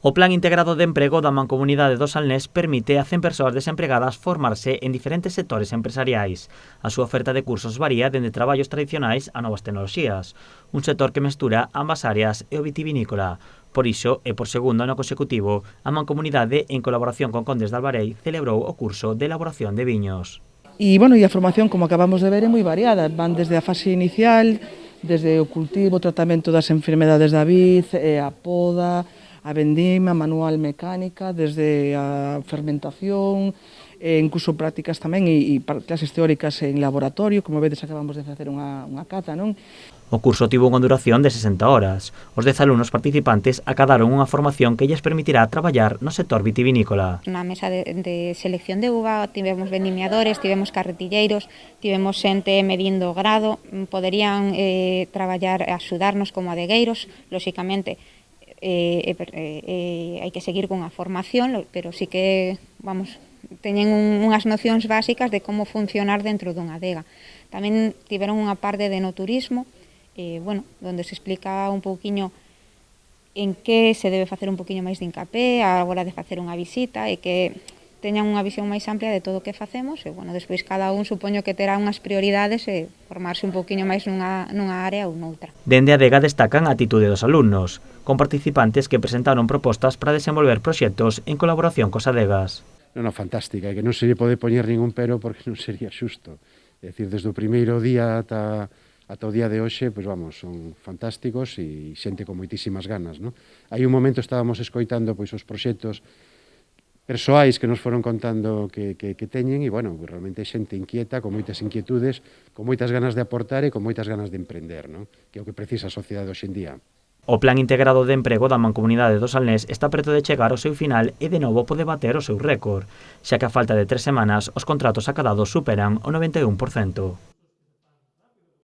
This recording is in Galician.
O Plan Integrado de Emprego da Mancomunidade do Salnés permite a 100 persoas desempregadas formarse en diferentes sectores empresariais. A súa oferta de cursos varía dende traballos tradicionais a novas tecnoloxías, un sector que mestura ambas áreas e o vitivinícola. Por iso, e por segundo ano consecutivo, a Mancomunidade, en colaboración con Condes de Albarei, celebrou o curso de elaboración de viños. E a formación, como acabamos de ver, é moi variada. Van desde a fase inicial, desde o cultivo, o tratamento das enfermedades da vid, a poda, a vendima, manual mecánica, desde a fermentación, incluso prácticas tamén e clases teóricas en laboratorio, como vedes acabamos de facer unha cata, non? O curso tivo unha duración de 60 horas. Os 10 alumnos participantes acadaron unha formación que lles permitirá traballar no sector vitivinícola. Na mesa de selección de uva tivemos vendimiadores, tivemos carretilleiros, tivemos xente medindo o grado, poderían traballar, axudarnos como adegueiros, lóxicamente, hai que seguir cunha formación, pero sí que, teñen unhas nocións básicas de como funcionar dentro dunha adega. Tamén tiveron unha parte de enoturismo, donde se explica un pouquiño en que se debe facer un pouquiño máis de hincapé á hora de facer unha visita e que teñan unha visión máis amplia de todo o que facemos e, despois cada un supoño que terá unhas prioridades e formarse un pouquiño máis nunha área ou noutra. Dende a adega destacan a atitude dos alumnos, con participantes que presentaron propostas para desenvolver proxectos en colaboración cos adegas. Fantástica, que non se lle pode poñer ningún pero porque non sería xusto. É dicir, desde o primeiro día ata o día de hoxe, son fantásticos e xente con moitísimas ganas, non? Hai un momento estábamos escoitando os proxectos persoais que nos foron contando que teñen e, realmente xente inquieta, con moitas inquietudes, con moitas ganas de aportar e con moitas ganas de emprender, non? Que é o que precisa a sociedade hoxe en día. O Plan Integrado de Emprego da Mancomunidade do Salnés está preto de chegar ao seu final e de novo pode bater o seu récord, xa que a falta de 3 semanas os contratos acadados superan o 91%.